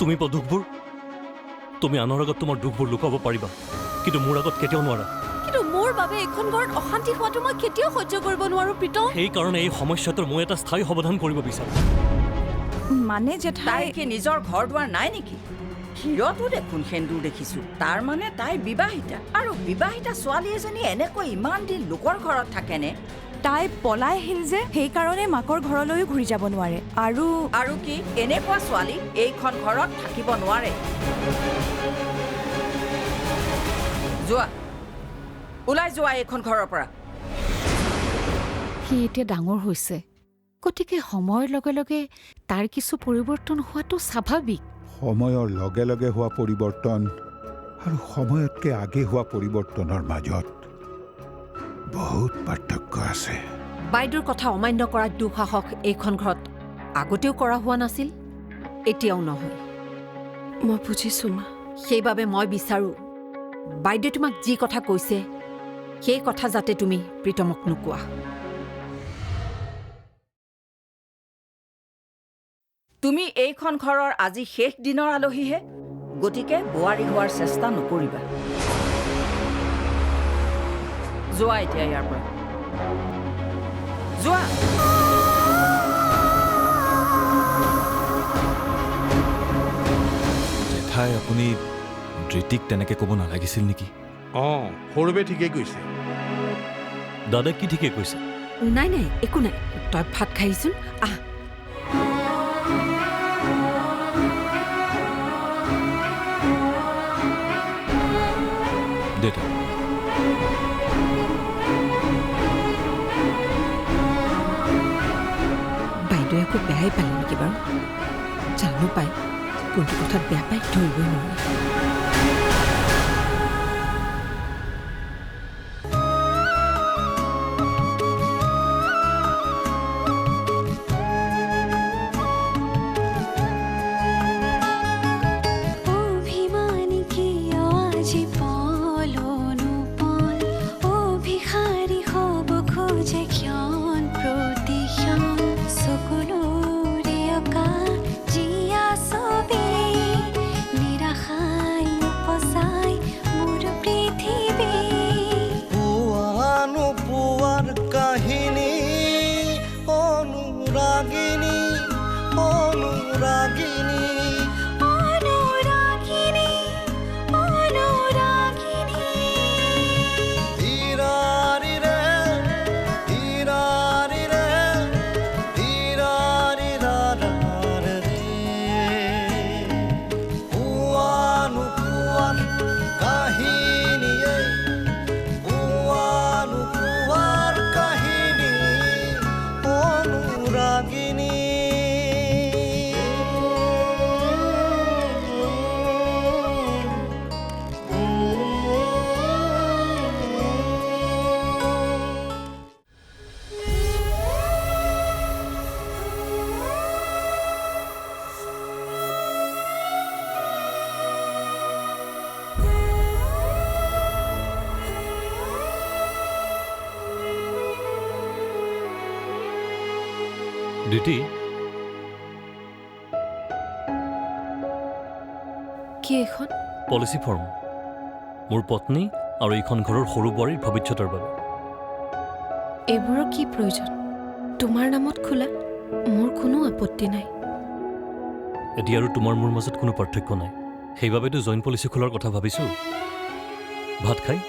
তুমি পোৱা দুখবোৰ তুমি আনৰ আগত তোমাৰ দুখবোৰ লুকাব পাৰিবা কিন্তু মোৰ আগত কেতিয়াও নোৱাৰা কিন্তু মোৰ বাবে এখন ঘৰত অশান্তি হোৱাটো মই কেতিয়াও সহ্য কৰিব নোৱাৰো প্ৰীতম সেইকাৰণে এই সমস্যাটোৰ মই এটা স্থায়ী সমাধান কৰিব বিচাৰোঁ মানে জেঠাই তাই কি নিজৰ ঘৰ দুৱাৰ নাই নেকি ক্ষীৰতো দেখোন সেন্দুৰ দেখিছোঁ তাৰ মানে তাই বিবাহিতা আৰু বিবাহিতা ছোৱালী এজনী এনেকৈ ইমান দিন লোকৰ ঘৰত থাকেনে তাই পলাই আহিল যে সেইকাৰণে মাকৰ ঘৰলৈও ঘূৰি যাব নোৱাৰে আৰু কি এনেকুৱা ছোৱালী এইখন ঘৰত থাকিব নোৱাৰে যোৱা ওলাই যোৱা এইখন ঘৰৰ পৰা সি এতিয়া ডাঙৰ হৈছে গতিকে সময়ৰ লগে লগে তাৰ কিছু পৰিৱৰ্তন হোৱাটো স্বাভাৱিক সময়ৰ লগে লগে হোৱা পৰিৱৰ্তন আৰু সময়তকৈ আগে হোৱা পৰিৱৰ্তনৰ মাজত বহুত পাৰ্থক্য আছে বাইদেউৰ কথা অমান্য কৰা দুঃসাহস এইখন ঘৰত আগতেও কৰা হোৱা নাছিল এতিয়াও নহয় মই বুজিছো মা সেইবাবে মই বিচাৰোঁ বাইদেউ তোমাক যি কথা কৈছে সেই কথা যাতে তুমি প্ৰীতমক নোকোৱা তুমি এইখন ঘৰৰ আজি শেষ দিনৰ আলহীহে গতিকে বোৱাৰী হোৱাৰ চেষ্টা নকৰিবা যোৱা এতিয়া ইয়াৰ পৰা যোৱা জেঠাই আপুনি ধৃতিক তেনেকৈ ক'ব নালাগিছিল নেকি সৰুবে ঠিকেই কৈছে দাদাই কি ঠিকে কৈছে নাই নাই একো নাই তই ভাত খাইছোন আহ দেউতা বাইদেৱে একো বেয়াই পালে নেকি বাৰু জানো পাই কোনটো কথাত বেয়া পাই ধৰিবই নোৱাৰে দিতি কি এখন পলিচি ফৰ্ম মোৰ পত্নী আৰু এইখন ঘৰৰ সৰু বোৱাৰীৰ ভৱিষ্যতৰ বাবে এইবোৰৰ কি প্ৰয়োজন তোমাৰ নামত খোলা মোৰ কোনো আপত্তি নাই এতিয়া আৰু তোমাৰ মোৰ মাজত কোনো পাৰ্থক্য নাই সেইবাবেতো জইণ্ট পলিচি খোলাৰ কথা ভাবিছোঁ ভাত খাই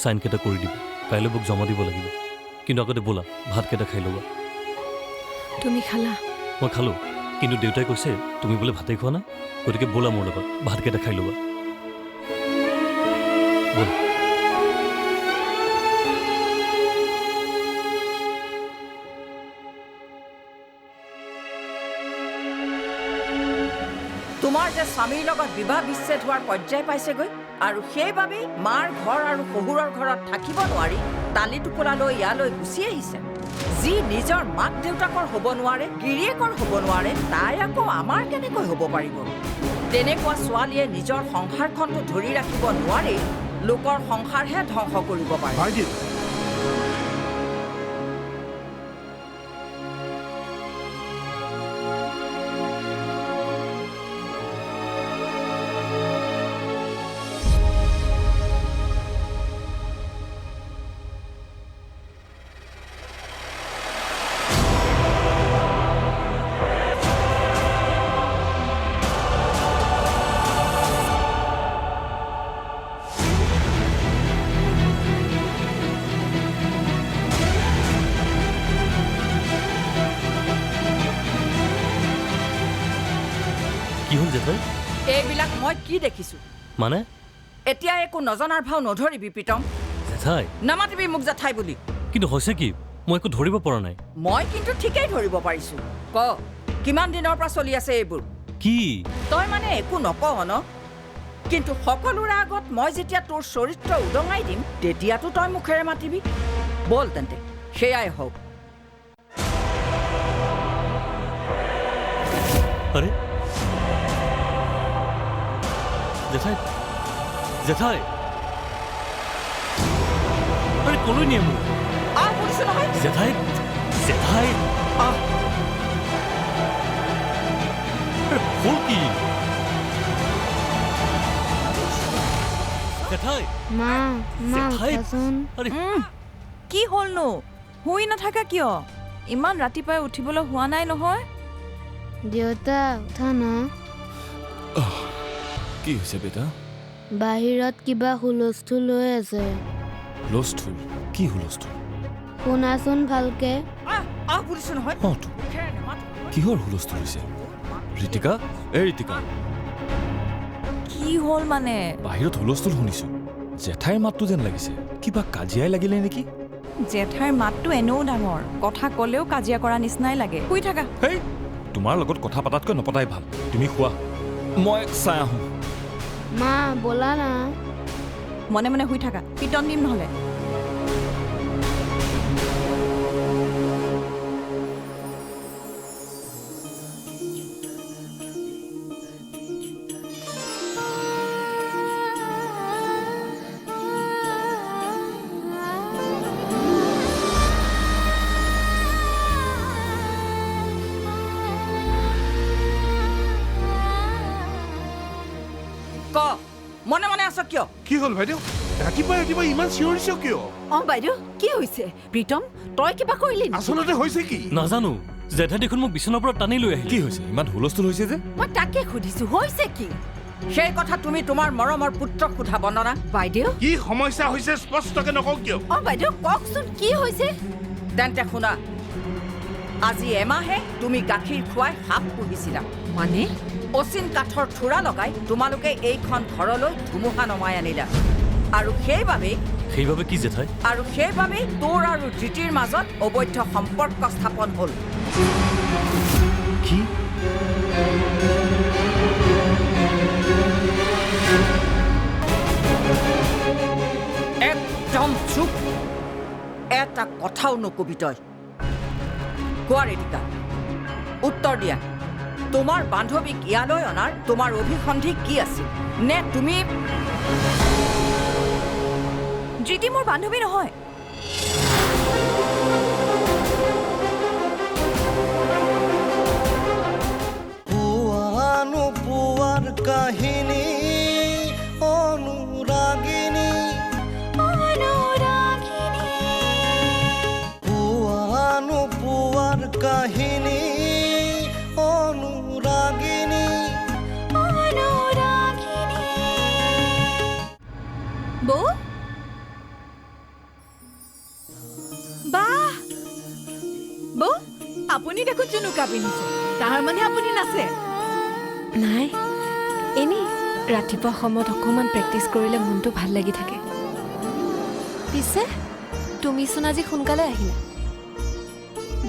চাইনকেইটা কৰি দিব কাইলৈ মোক জমা দিব লাগিব কিন্তু আগতে বোলা ভাতকেইটা খাই ল'বা তুমি খালা মই খালোঁ কিন্তু দেউতাই কৈছে তুমি বোলে ভাতেই খোৱা নাই গতিকে বোলা মোৰ লগত ভাতকেইটা খাই ল'বা ব'লা তোমাৰ যে স্বামীৰ লগত বিবাহ বিচ্ছেদ হোৱাৰ পৰ্যায় পাইছেগৈ আৰু সেইবাবেই মাৰ ঘৰ আৰু শহুৰৰ ঘৰত থাকিব নোৱাৰি তালি টোপোলা লৈ ইয়ালৈ গুচি আহিছে যি নিজৰ মাক দেউতাকৰ হ'ব নোৱাৰে গিৰিয়েকৰ হ'ব নোৱাৰে তাই আকৌ আমাৰ কেনেকৈ হ'ব পাৰিব তেনেকুৱা ছোৱালীয়ে নিজৰ সংসাৰখনটো ধৰি ৰাখিব নোৱাৰি লোকৰ সংসাৰহে ধ্বংস কৰিব পাৰে কি হ'ল জেঠাই? এইবিলাক মই কি দেখিছোঁ? মানে এতিয়া একো নজনাৰ ভাও নধৰিবি প্ৰীতম। জেঠাই নামাতিবি মোক জেঠাই বুলি। কিন্তু হৈছে কি? মই একো ধৰিব পৰা নাই। মই কিন্তু ঠিকেই ধৰিব পাৰিছোঁ। ক কিমান দিনৰ পৰা চলি আছে এইবোৰ? কি? তই মানে একো নকৱ ন? কিন্তু সকলোৰে আগত মই যেতিয়া তোৰ চৰিত্ৰ উদঙাই দিম তেতিয়াতো তই মুখেৰে মাতিবি। বল তেন্তে সেয়াই হওক। আৰে জেঠাই জেঠাই আৰে কলৈ নিয়ে মোক? আহ শুনিছো নহয়। জেঠাই জেঠাই আহ আৰে হ'ল কি? জেঠাই মা মা জেঠাই উঠাচোন। আৰে কি হ'লনো? শুই নাথাকা কিয়? ইমান ৰাতিপুৱাই উঠিবলৈ হোৱা নাই নহয়। দেউতা উঠা না। কি হৈছে বেটা? বাহিৰত কিবা হুলস্থুল হৈ আছে। হুলস্থুল? কি হুলস্থুল? শুনাচোন ভালকে। আহ আহ শুনিছো নহয়। অঁ তো মুখেৰে নেমাত। কিহৰ হুলস্থুল হৈছে? ঋতিকা, ঋতিকা, কি হ'ল মানে? বাহিৰত হুলস্থুল শুনিছোঁ। জেঠাইৰ মাতটো যেন লাগিছে। কিবা কাজিয়াই লাগিলে নেকি? জেঠাইৰ মাতটো এনেও ডাঙৰ, কথা ক'লেও কাজিয়া কৰা নিচিনাই লাগে। শুই থাকা। হেই, তোমাৰ লগত কথা পাতাতকৈ নপতাই ভাল। তুমি খোৱা, মই চাই আহোঁ। মা ব'লা না। মনে মনে শুই থাকা, পিটন দিম নহ'লে। ক মনে মনে আছ কিয়? কি হ'ল বাইদেউ? ৰাতিপুৱা ৰাতিপুৱা ইমান চিঞৰিছ কিয়? অঁ বাইদেউ কি হৈছে? প্ৰীতম তই কিবা কৰিলি নেকি? আচলতে হৈছে কি? নাজানো জেঠাই দেখোন মোক বিচনাৰ পৰা টানি লৈ আহিল। কি হৈছে? ইমান হুলস্থুল হৈছে যে? মই তাকে সুধিছো হৈছে কি? সেই কথা তুমি তোমাৰ মৰমৰ পুত্ৰক সোধা বন্দনা। বাইদেউ কি সমস্যা হৈছে স্পষ্টকে নকওঁ কিয়? অঁ বাইদেউ কওকচোন কি হৈছে? তেন্তে শুনা, আজি এমাহে তুমি গাখীৰ খুৱাই সাপ পুহিছিলা। মানে অচিন কাঠৰ থোৰা লগাই তোমালোকে এইখন ঘৰলৈ ধুমুহা নমাই আনিলা। আৰু সেইবাবে কি জেঠাই? সেইবাবেই তোৰ আৰু জিতিৰ মাজত অবৈধ সম্পৰ্ক স্থাপন হ'ল। কি? একদম চুপ। এটা কথাও নকবি তই। কোৱা ঋতিকা, উত্তৰ দিয়া। তোমাৰ বান্ধৱীক ইয়ালৈ অনাৰ তোমাৰ অভিসন্ধি কি আছিল? নে তুমি জিতি মোৰ বান্ধৱী নহয়। পোৱাৰ কাহিনী অনুৰাগিনী পোৱাৰ কাহিনী অনুৰাগিনী। বৌ বাহ, বৌ আপুনি দেখোন জুনুকা পিন্ধিছে। তাৰ মানে আপুনি নাচে? নাই এনেই ৰাতিপুৱা সময়ত অকণমান প্ৰেক্টিচ কৰিলে মনটো ভাল লাগি থাকে। পিছে তুমিচোন আজি সোনকালে আহিলা।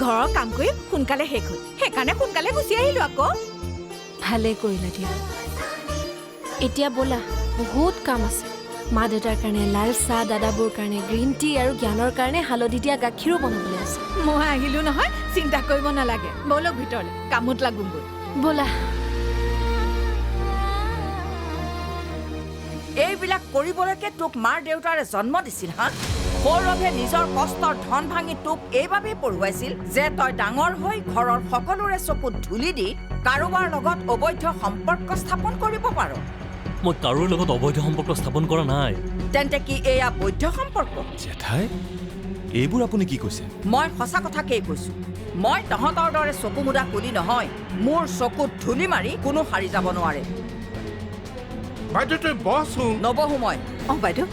ঘৰৰ কাম কৰি সোনকালে শেষ হ'ল, সেইকাৰণে সোনকালে গুচি আহিলো আকৌ। ভালেই কৰিলা দিয়া। এতিয়া ব'লা, বহুত কাম আছে। মা দেউতাৰ কাৰণে লাল চাহ, দাদাবোৰ কাৰণে গ্ৰীণ টি আৰু জ্ঞানৰ কাৰণে হালধি দিয়া গাখীৰো বনাবলৈ আছে। মই আহিলো নহয়, চিন্তা কৰিব নালাগে। ব'লক ভিতৰলৈ, কামত লাগোগৈ। ব'লা। এইবিলাক কৰিবলৈকে তোক মাৰ দেউতাৰে জন্ম দিছিল হা? সৌৰভে নিজৰ কষ্টৰ ধন ভাঙি তোক এইবাবেই পঢ়ুৱাইছিল যে তই ডাঙৰ হৈ ঘৰৰ সকলোৰে চকুত ধূলি দি কাৰোবাৰ লগত অবৈধ সম্পৰ্ক স্থাপন কৰিব পাৰ। মই কাৰোৰ লগত অবৈধ সম্পৰ্ক স্থাপন কৰা নাই। তেন্তে কি এয়া বৈধ সম্পৰ্ক? জেঠাই, এইবোৰ আপুনি কি কৈছে? মই সঁচা কথাকেই কৈছো। মই তহঁতৰ দৰে চকু মুদা কুলি নহয়। মোৰ চকুত ধূলি মাৰি কোনো সাৰি যাব নোৱাৰে। বাইদেউ তই বহচোন। নবহো মই। অঁ বাইদেউ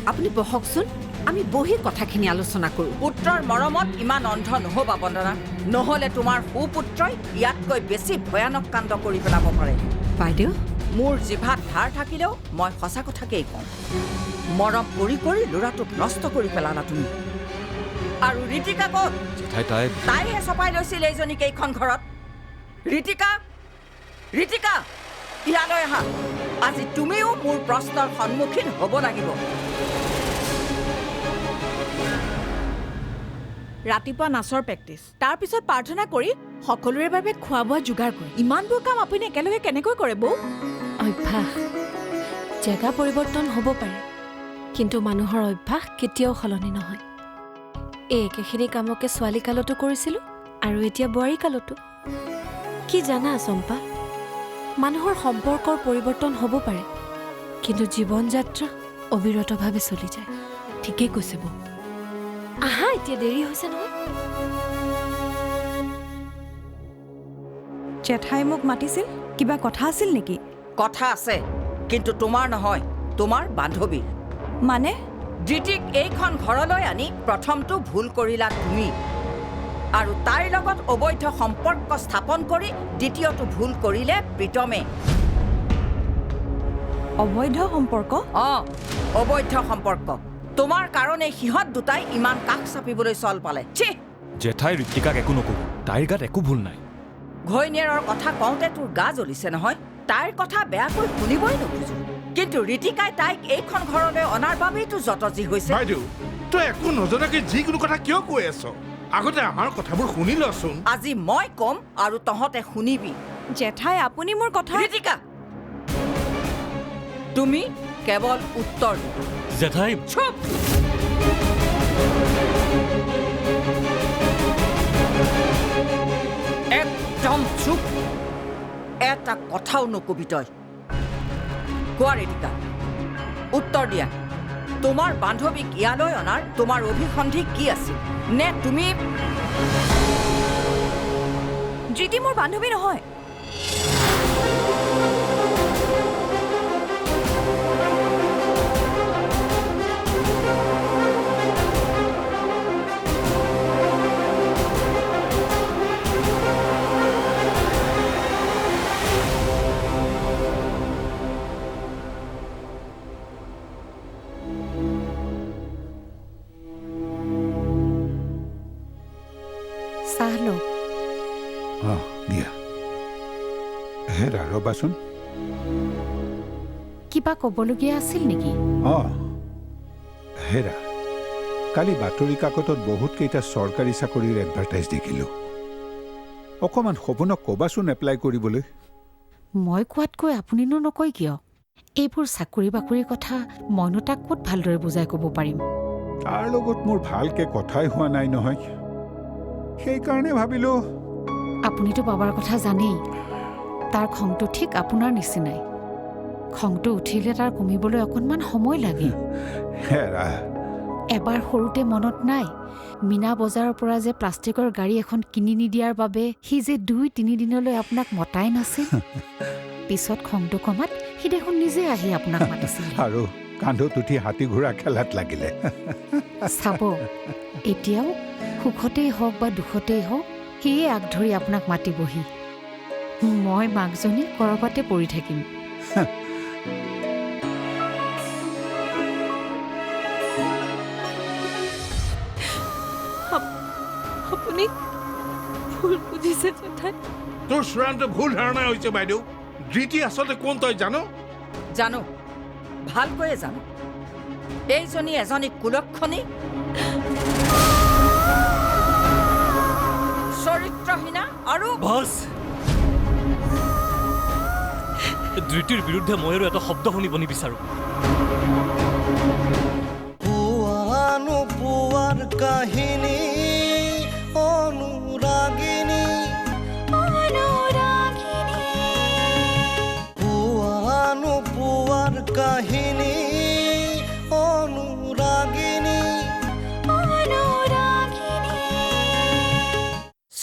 আপুনি বহকচোন, আমি বহি কথাখিনি আলোচনা কৰোঁ। পুত্ৰৰ মৰমত ইমান অন্ধ নহবা বন্দনা। নহ'লে তোমাৰ সুপুত্ৰই ইয়াতকৈ বেছি ভয়ানক কাণ্ড কৰি পেলাব পাৰে। বাইদেউ মোৰ জিভাত ধাৰ থাকিলেও মই সঁচা কথাকেই কওঁ। মৰম কৰি কৰি ল'ৰাটোক নষ্ট কৰি পেলালা তুমি। আৰু ৰীতিকা ক'ত? জেঠাই তাইহে চপাই লৈছিল এইজনীক এইখন ঘৰত। ৰীতিকা, ৰীতিকা, ইয়ালৈ আহা। আজি তুমিও মোৰ প্ৰশ্নৰ সন্মুখীন হ'ব লাগিব। ৰাতিপুৱা নাচৰ প্ৰেক্টিছ, তাৰপিছত প্ৰাৰ্থনা কৰি সকলোৰে বাবে খোৱা বোৱা যোগাৰ কৰি ইমানবোৰ কাম আপুনি একেলগে কেনেকৈ কৰে বৌ? অভ্যাস। জেগা পৰিৱৰ্তন হ'ব পাৰে, কিন্তু মানুহৰ অভ্যাস কেতিয়াও সলনি নহয়। এই একেখিনি কামকে ছোৱালী কালতো কৰিছিলোঁ আৰু এতিয়া বোৱাৰী কালতো। কি জানা চম্পা, মানুহৰ সম্পৰ্কৰ পৰিৱৰ্তন হ'ব পাৰে, কিন্তু জীৱন যাত্ৰা অবিৰতভাৱে চলি যায়। ঠিকেই কৈছে বৌ। আহা, এতিয়া দেৰি হৈছে নহয়। জেঠাই মোক মাতিছিল, কিবা কথা আছিল নেকি? কথা আছে, কিন্তু তোমাৰ নহয়, তোমাৰ বান্ধৱীৰ। মানে ধৃতিক এইখন ঘৰলৈ আনি প্ৰথমটো ভুল কৰিলা তুমি, আৰু তাইৰ লগত অবৈধ সম্পৰ্ক স্থাপন কৰি দ্বিতীয়টো ভুল কৰিলে প্ৰীতমে। অবৈধ সম্পৰ্ক? অবৈধ সম্পৰ্ক। তোমাৰ কাৰণে সিহঁত দুটাই ইমান কাষ চাপিবলৈ চল পালে। ছি! জেঠাই ঋতিকাক একো নক'ব, তাইৰ গাত একো ভুল নাই। ঘৈণীয়েৰৰ কথা কওঁতে তোৰ গা জ্বলিছে নহয়। তাইৰ কথা বেয়াকৈ শুনিবই নোখোজো, কিন্তু ৰীতিকাই তাইক এইখন ঘৰলৈ অনাৰ বাবেইতো যতজী হৈছে। বাইদেউ, তই একো নজনাকৈ যিকোনো কথা কিয় কৈ আছ? আগতে আমাৰ কথাবোৰ শুনি লচোন। আজি মই ক'ম আৰু তহঁতে শুনিবি। জেঠাই আপুনি মোৰ কথা ৰীতিকা, তুমি কেৱল উত্তৰ দিবা। জেঠাই চুপ! একদম চুপ! এটা কথাও নকবি তই। কোৱা ৰীতিকা, উত্তৰ দিয়া। তোমাৰ বান্ধৱীক ইয়ালৈ অনাৰ তোমাৰ অভিসন্ধি কি আছিল? নে তুমি ধৃতি মোৰ বান্ধৱী নহয়। চাহ লওক। দিয়া। হেৰা, ৰ'বাচোন। কিবা ক'বলগীয়া আছিল নেকি? হেৰা, কালি বাতৰি কাকতত বহুতকেইটা চৰকাৰী চাকৰিৰ এডভাৰটাইজ দেখিলোঁ। অকণমান সপোনক ক'বাচোন এপ্লাই কৰিবলৈ। মই কোৱাতকৈ আপুনিনো নকয় কিয়? এইবোৰ চাকৰি বাকৰিৰ কথা মইনো তাক ক'ত ভালদৰে বুজাই ক'ব পাৰিম? তাৰ লগত মোৰ ভালকৈ কথাই হোৱা নাই নহয়। সেইকাৰণে ভাবিলোঁ। আপুনিতো বাবাৰ কথা জানেই। তাৰ খংটো ঠিক আপোনাৰ নিচিনাই। খংটো উঠিলে তাৰ কমিবলৈ অকণমান সময় লাগে। হেৰা, এবাৰ সৰুতে মনত নাই, মীনা বজাৰৰ পৰা যে প্লাষ্টিকৰ গাড়ী এখন কিনি নিদিয়াৰ বাবে সি যে 2-3 দিনলৈ আপোনাক মতাই নাছিল। পিছত খংটো কমাত সি দেখোন নিজে আহি আপোনাক মাতিছিল। আৰু কান্ধত উঠি হাতী ঘোঁৰা খেলাত লাগিলে। চাব, এতিয়াও সুখতেই হওক বা দুখতেই হওক সিয়ে আগ ধৰি আপোনাক মাতিবহি। মই মাকজনী ক'ৰবাতে পৰি থাকিম। আপুনি ভুল বুজিছে জেঠাই। তোৰ চূড়ান্ত ভুল ধাৰণা হৈছে বাইদেউ। ধৃতি আচলতে কোন তই জানো? জানো, ভালকৈয়ে জানো। এইজনী এজনী কুলক্ষণী, চৰিত্ৰহীনা আৰু বছ, ধৃতিৰ বিৰুদ্ধে মই আৰু এটা শব্দ শুনিব নিবিচাৰোঁ। পোৱাৰ কাহিনী অনুৰাগিনী, পোৱাৰ কাহিনী অনুৰাগিনী।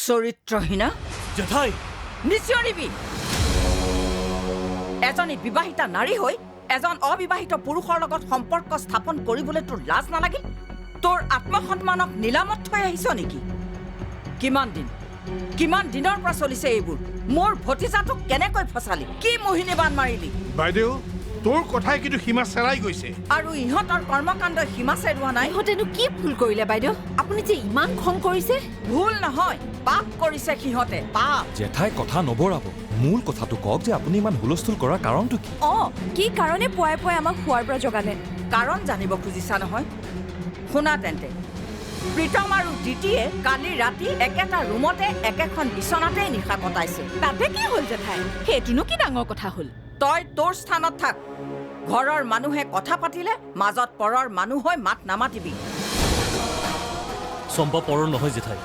চৰিত্ৰহীনা। জেঠাই, নিচিঞৰিবি। এজনী বিবাহিতা নাৰী হৈ এজন অবিবাহিত পুৰুষৰ লগত সম্পৰ্ক স্থাপন কৰিবলৈ তোৰ লাজ নালাগিল? তোৰ আত্মসন্মানক নিলামত থৈ আহিছ নেকি? কিমান দিন কিমান দিনৰ পৰা চলিছে এইবোৰ মোৰ ভতিজাটোক কেনেকৈ ফচালি কি মোহিনী বান মাৰিলি বাইদেউ তোৰ কথাই কিন্তু সীমা চেৰাই গৈছে আৰু ইহঁতৰ কৰ্মকাণ্ডই সীমা চেৰুৱা নাই ইহঁতেনো কি ভুল কৰিলে বাইদেউ আপুনি যে ইমান খং কৰিছে ভুল নহয় পাপ কৰিছে সিহঁতে পাপ জেঠাই কথা নবৰাব মূল কথাটো কওক যে আপুনি ইমান হুলস্থুল কৰাৰ কাৰণটো কি কি কাৰণে পুৱাই পুৱাই আমাক শুৱাৰ পৰা জগালে কাৰণ জানিব খুজিছা নহয় শুনা তেন্তে প্ৰীতম আৰু দিতিয়ে কালি ৰাতি একেটা ৰুমতে একেখন বিচনাতেই নিশা কটাইছে তাতে কি হ'ল জেঠাই সেইটোনো কি ডাঙৰ কথা হ'ল তই তোৰ স্থানত থাক ঘৰৰ মানুহে কথা পাতিলে মাজত পৰৰ মানুহ হৈ মাত নামাতিবি চম্পা পৰৰ নহয় জেঠাই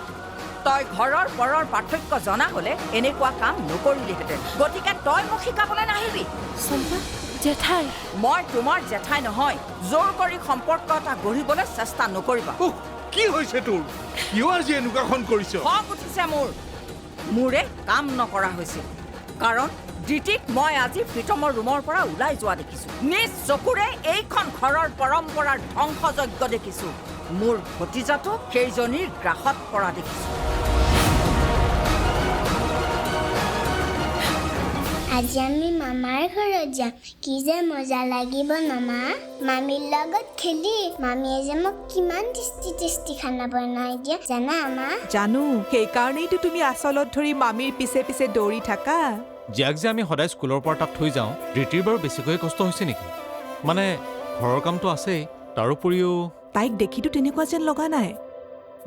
তই ঘৰৰ পৰৰ পাৰ্থক্য জনা হলে এনেকুৱা কাম নকৰিলিহেঁতেন গতিকে তই মোক শিকাবলৈ নাহিবি চম্পা জেঠাই মই তোমাৰ জেঠাই নহয় জোৰ কৰি সম্পৰ্ক এটা গঢ়িবলৈ চেষ্টা নকৰিবা উহ, কি হৈছে তোৰ কিয় আজি এনেকুৱাখন কৰিছ খং উঠিছে মোৰে কাম নকৰা হৈছে কাৰণ দিতিক মই আজি প্ৰীতমৰ ৰুমৰ পৰা ওলাই যোৱা দেখিছো নিজ চকুৰে এইখন ঘৰৰ পৰম্পৰাৰ ধ্বংসযজ্ঞ দেখিছো মোৰ ভতিজাটো সেইজনীৰ গ্ৰাসত পৰা দেখিছো আজি আমি মামাৰ ঘৰত যাম কি যে মজা লাগিব মামা মামীৰ লগত খেলি মামীয়ে যে মোক কিমান টেষ্টি খানা বনাই দিয়ে জানা আমা জানো সেইকাৰণেইতো তুমি আচলত ধৰি মামীৰ পিছে পিছে দৌৰি থাকা জীয়াক যে আমি সদায় স্কুলৰ পৰা তাত থৈ যাওঁ ৰীতিৰ বাৰু বেছিকৈ কষ্ট হৈছে নেকি মানে ঘৰৰ কামটো আছেই তাৰোপৰিও তাইক দেখিতো তেনেকুৱা যেন লগা নাই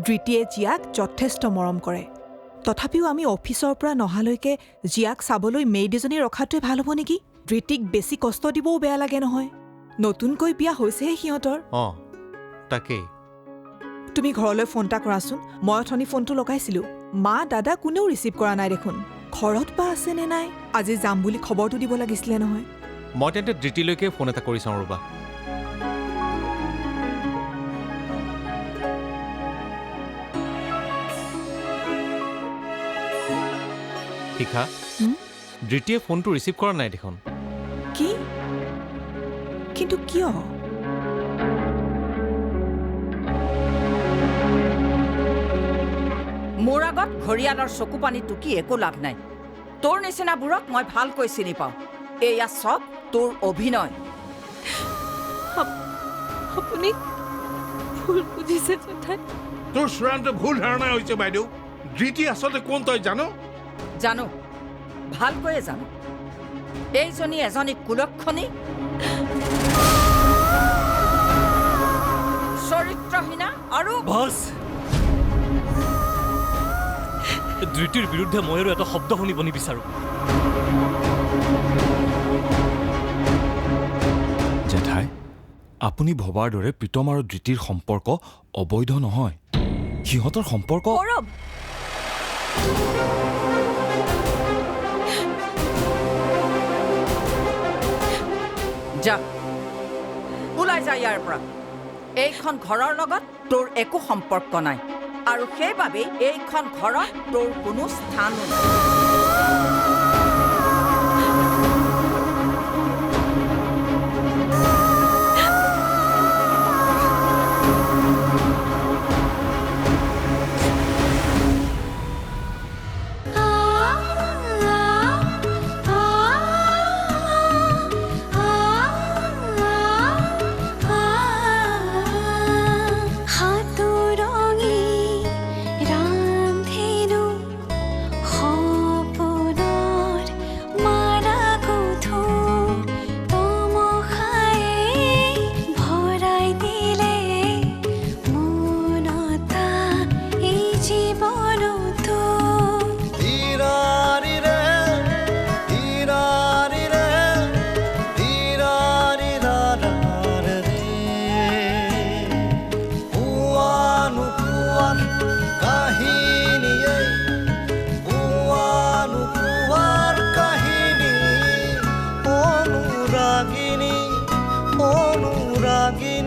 ধৃতিয়ে জীয়াক যথেষ্ট মৰম কৰে তথাপিও আমি অফিচৰ পৰা নহালৈকে জীয়াক চাবলৈ মেইড এজনী ৰখাটোৱে ভাল হ'ব নেকি ধৃতিক বেছি কষ্ট দিবও বেয়া লাগে নহয় নতুনকৈ বিয়া হৈছেহে সিহঁতৰ তাকেই তুমি ঘৰলৈ ফোন এটা কৰাচোন মই অথনি ফোনটো লগাইছিলোঁ মা দাদা কোনেও ৰিচিভ কৰা নাই দেখোন ঘৰত বা আছে নে নাই আজি যাম বুলি খবৰটো দিব লাগিছিলে নহয় মই তেন্তে ধৃতিলৈকে ফোন এটা কৰি চাওঁ ৰ'বা শিখা ধৃতিয়ে ফোনটো ৰিচিভ কৰা নাই দেখোন কি কিন্তু কিয় মোৰ আগত ঘৰিয়ালৰ চকু পানী টুকি একো লাভ নাই তোৰ নিচিনাবোৰক মই ভালকৈ চিনি পাওঁ এয়া চব তোৰ অভিনয় আপুনি ভুল বুজিছে জেঠাই তোৰ চূড়ান্ত ভুল ধাৰণা হৈছে বাইদেউ ধৃতি আচলতে কোন তই জানো জানো ভালকৈয়ে জানো এইজনী এজনী কুলক্ষণী চৰিত্ৰহীনা আৰু বাছ ধৃতিৰ বিৰুদ্ধে মই আৰু এটা শব্দ শুনিব নিবিচাৰোঁ জেঠাই আপুনি ভবাৰ দৰে প্ৰীতম আৰু ধৃতিৰ সম্পৰ্ক অবৈধ নহয় সিহঁতৰ সম্পৰ্ক গৌৰৱ যা ওলাই যা ইয়াৰ পৰা এইখন ঘৰৰ লগত তোৰ একো সম্পৰ্ক নাই আৰু সেইবাবেই এইখন ঘৰত তোৰ কোনো স্থানো নাই অনুৰাগিনী